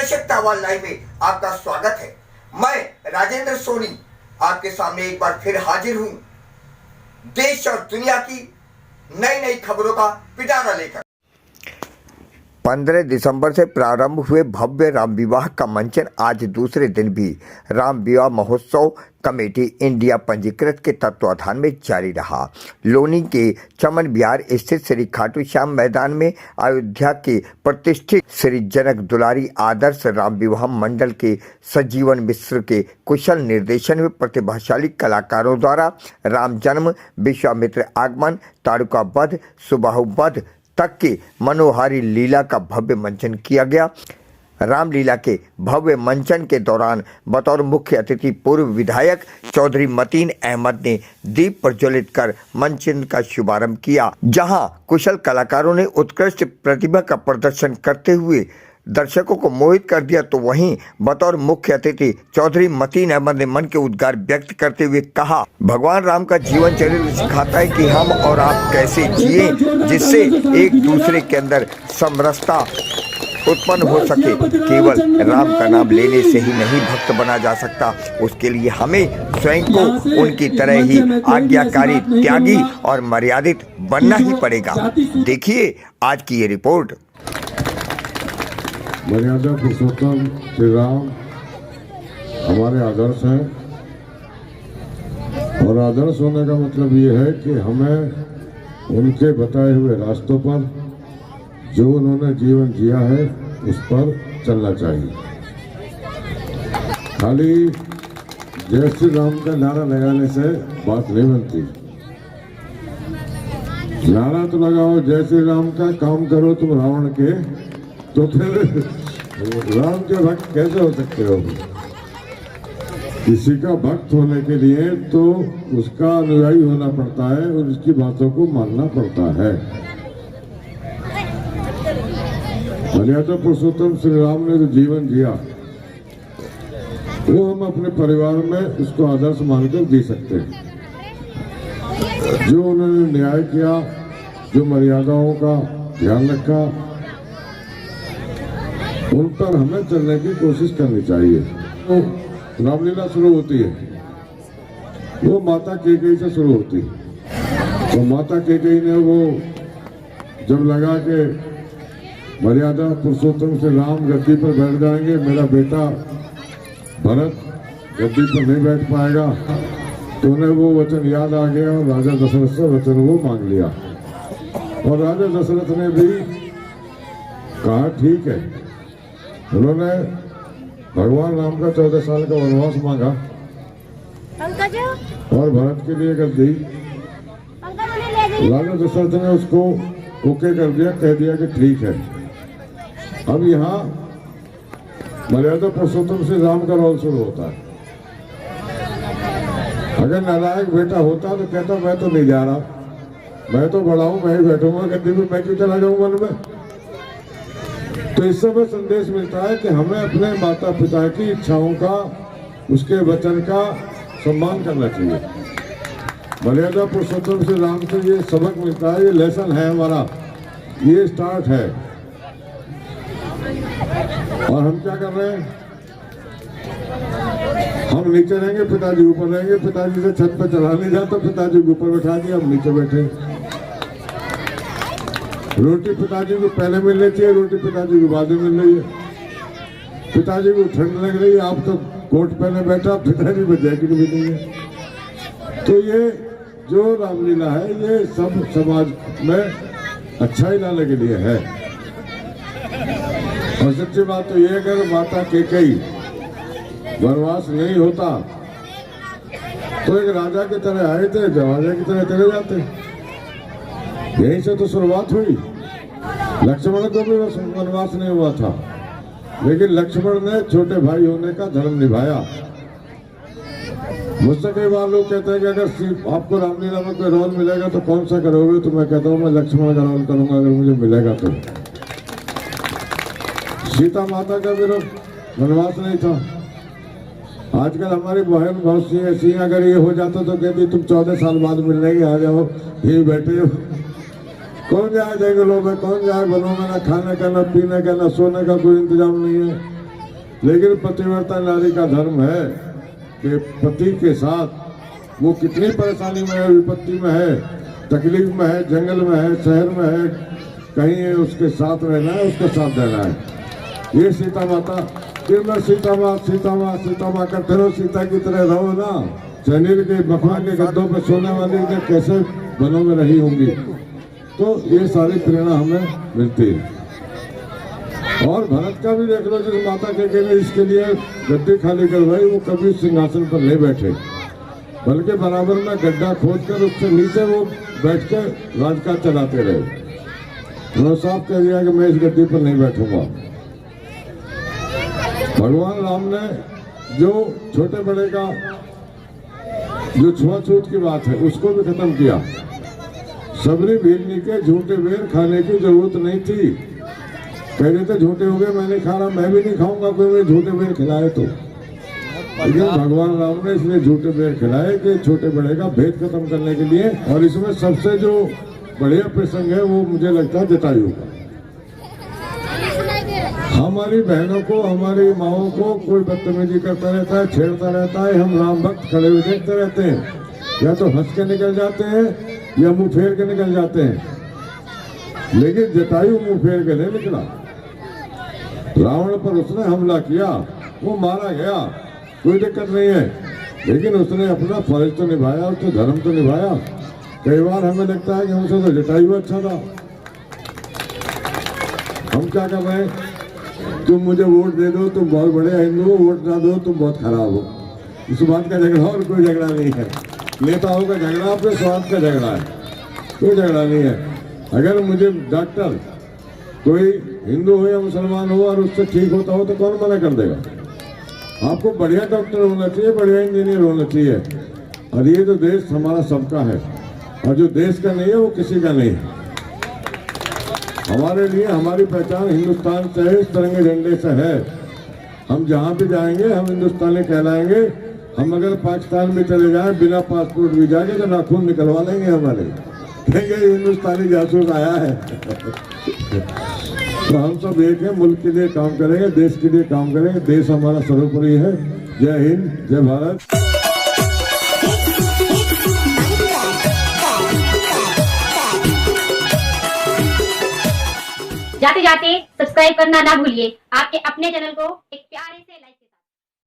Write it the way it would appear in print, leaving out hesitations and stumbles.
दर्शक तावाल लाइव में आपका स्वागत है। मैं राजेंद्र सोनी आपके सामने एक बार फिर हाजिर हूं देश और दुनिया की नई नई खबरों का पिटारा लेकर। 15 दिसंबर से प्रारंभ हुए भव्य राम विवाह का मंचन आज दूसरे दिन भी राम विवाह महोत्सव कमेटी इंडिया पंजीकृत के तत्वाधान में जारी रहा। लोनी के चमन विहार स्थित श्री खाटू श्याम मैदान में अयोध्या के प्रतिष्ठित श्री जनक दुलारी आदर्श राम विवाह मंडल के संजीवन मिश्र के कुशल निर्देशन में प्रतिभाशाली कलाकारों द्वारा राम जन्म, विश्वामित्र आगमन, ताड़का वध, सुबाहु वध तक की मनोहारी लीला का भव्य मंचन किया गया। रामलीला के भव्य मंचन के दौरान बतौर मुख्य अतिथि पूर्व विधायक चौधरी मतीन अहमद ने दीप प्रज्वलित कर मंचन का शुभारंभ किया, जहां कुशल कलाकारों ने उत्कृष्ट प्रतिभा का प्रदर्शन करते हुए दर्शकों को मोहित कर दिया। तो वहीं बतौर मुख्य अतिथि चौधरी मतीन अहमद ने मन के उद्गार व्यक्त करते हुए कहा, भगवान राम का जीवन चरित्र सिखाता है कि हम और आप कैसे जिए जिससे एक दूसरे के अंदर समरसता उत्पन्न हो सके। केवल राम का नाम लेने से ही नहीं भक्त बना जा सकता, उसके लिए हमें स्वयं को उनकी तरह ही आज्ञाकारी, त्यागी और मर्यादित बनना ही पड़ेगा। देखिए आज की ये रिपोर्ट। मर्यादा पुरुषोत्तम श्री राम हमारे आदर्श हैं और आदर्श होने का मतलब ये है कि हमें उनके बताए हुए रास्तों पर जो उन्होंने जीवन जिया है उस पर चलना चाहिए। खाली जय श्री राम का नारा लगाने से बात नहीं बनती। नारा तो लगाओ जय श्री राम का, काम करो तुम रावण के, तो फिर राम के भक्त कैसे हो सकते हो? किसी का भक्त होने के लिए तो उसका अनुयायी होना पड़ता है और उसकी बातों को मानना पड़ता है। मर्यादा पुरुषोत्तम श्री राम ने जो जीवन जिया वो हम अपने परिवार में उसको आदर्श मानकर जी सकते हैं। जो उन्होंने न्याय किया, जो मर्यादाओं का ध्यान रखा, उन पर हमें चलने की कोशिश करनी चाहिए। तो रामलीला शुरू होती है, वो माता कैकेयी से शुरू होती है। तो माता कैकेयी ने वो जब लगा के मर्यादा पुरुषोत्तम से राम गद्दी पर बैठ जाएंगे, मेरा बेटा भरत गद्दी पर नहीं बैठ पाएगा, तो उन्हें वो वचन याद आ गया और राजा दशरथ से वचन वो मांग लिया। और राजा दशरथ ने भी कहा ठीक है। उन्होंने भगवान राम का 14 साल का वनवास मांगा और भरत के लिए गद्दी। राजा दशरथ ने उसको ओके कर दिया, कह दिया कि ठीक है। अब यहाँ मर्यादा पुरुषोत्तम से राम का रोल शुरू होता है। अगर नालायक बेटा होता तो कहता मैं तो नहीं जा रहा, मैं तो बड़ा हूं, मैं ही बैठूंगा गद्दी में, मैं क्यों चला जाऊं वन में। तो इस समय संदेश मिलता है कि हमें अपने माता पिता की इच्छाओं का, उसके वचन का सम्मान करना चाहिए। मर्यादा पुरुषोत्तम श्री राम से ये सबक मिलता है, ये लेसन है हमारा, ये स्टार्ट है। और हम क्या कर रहे हैं? हम नीचे रहेंगे, पिताजी ऊपर रहेंगे। पिताजी से छत पर चला नहीं जाता, पिताजी को ऊपर बैठा दिया, हम नीचे बैठे। रोटी पिताजी को पहले मिलनी चाहिए, रोटी पिताजी को बाद में मिल रही है। पिताजी को ठंड लग रही है, आप तो कोट पहने बैठा, पिताजी को जैकेट भी नहीं है। तो ये जो रामलीला है ये सब समाज में अच्छाई लाने के लिए है। और सच्ची बात तो ये, अगर माता कैकेयी वनवास नहीं होता तो एक राजा की तरह आए थे, राजा की तरह चले जाते। यहीं से तो शुरुआत हुई। लक्ष्मण को भी वनवास नहीं हुआ था, लेकिन लक्ष्मण ने छोटे भाई होने का धर्म निभाया। मुझसे कई बार लोग कहते हैं कि अगर आपको रामलीला में कोई रोल मिलेगा तो कौन सा करोगे? तो मैं कहता हूँ मैं लक्ष्मण का रोल करूंगा अगर मुझे मिलेगा तो। सीता माता का भी वनवास नहीं था। आजकल हमारी बहन बहुत सी ऐसी, अगर ये हो जाता तो कहती तुम 14 साल बाद मिलने के आ जाओ, ये बैठे हो। कौन जाए जंगलों में, कौन जाए वनों में, ना खाने का, ना पीने का, ना सोने का कोई इंतजाम नहीं है। लेकिन पतिव्रता नारी का धर्म है कि पति के साथ वो कितनी परेशानी में है, विपत्ति में है, तकलीफ में है, जंगल में है, शहर में है, कहीं है, उसके साथ रहना है, उसके साथ रहना है। ये सीता माता, फिर मैं सीता माँ करते रहो, सीता की तरह रहो ना। शरीर के बखवा के गद्दों पर सोने वाली ने कैसे वनों में रही होंगी। तो ये सारी प्रेरणा हमें मिलती है। और भरत का भी देख लो, जिस माता के ने इसके लिए गद्दी खाली करवाई, वो कभी सिंहासन पर नहीं बैठे, बल्कि बराबर में गड्ढा खोदकर उससे नीचे वो बैठ कर राजकाज चलाते रहे। उन्होंने साफ कह दिया कि मैं इस गद्दी पर नहीं बैठूंगा। भगवान राम ने जो छोटे बड़े का जो छुआछूत की बात है उसको भी खत्म किया। सबरी भीलनी के झूठे बेर खाने की जरूरत नहीं थी। कह रहे थे झूठे हो गए, मैं नहीं खा रहा, मैं भी नहीं खाऊंगा, कोई मुझे झूठे बेर खिलाए तो। लेकिन भगवान राम ने इसलिए झूठे बेर खिलाए कि छोटे बड़े का भेद खत्म करने के लिए। और इसमें सबसे जो बढ़िया प्रसंग है वो मुझे लगता है जटायु का। हमारी बहनों को, हमारी माओ को कोई बदतमीजी करता रहता है, छेड़ता रहता है, हम राम भक्त खड़े हुए देखते रहते हैं, या तो हंस के निकल जाते हैं या मुंह फेर के निकल जाते हैं। लेकिन जटायु मुंह फेर के नहीं निकला। रावण पर उसने हमला किया, वो मारा गया, कोई दिक्कत नहीं है, लेकिन उसने अपना फर्ज तो निभाया, उसने धर्म तो निभाया। कई बार हमें लगता है कि हमसे तो जटायु अच्छा था। हम क्या कर रहे हैं, तुम मुझे वोट दे दो, तुम बहुत बड़े हिंदू हो, वोट ना दो तुम बहुत खराब हो। इस बात का झगड़ा और कोई झगड़ा नहीं है। नेताओं का झगड़ा अपने स्वार्थ का झगड़ा है, कोई झगड़ा नहीं है। अगर मुझे डॉक्टर कोई हिंदू हो या मुसलमान हो और उससे ठीक होता हो तो कौन मना कर देगा। आपको बढ़िया डॉक्टर होना चाहिए, बढ़िया इंजीनियर होना चाहिए। और ये जो देश हमारा सबका है, और जो देश का नहीं है वो किसी का नहीं है। हमारे लिए हमारी पहचान हिंदुस्तान से है, इस तिरंगे झंडे से है। हम जहाँ भी जाएंगे हम हिंदुस्तानी कहलाएंगे। हम अगर पाकिस्तान में चले जाएं बिना पासपोर्ट वीजा के तो नाखून निकलवा लेंगे हमारे, कहेंगे हिंदुस्तानी जासूस आया है। तो हम सब एक है, मुल्क के लिए काम करेंगे, देश के लिए काम करेंगे। देश हमारा सर्वोपरि है। जय हिंद, जय भारत। जाते जाते सब्सक्राइब करना ना भूलिए। आपके अपने चैनल को एक प्यारे से लाइक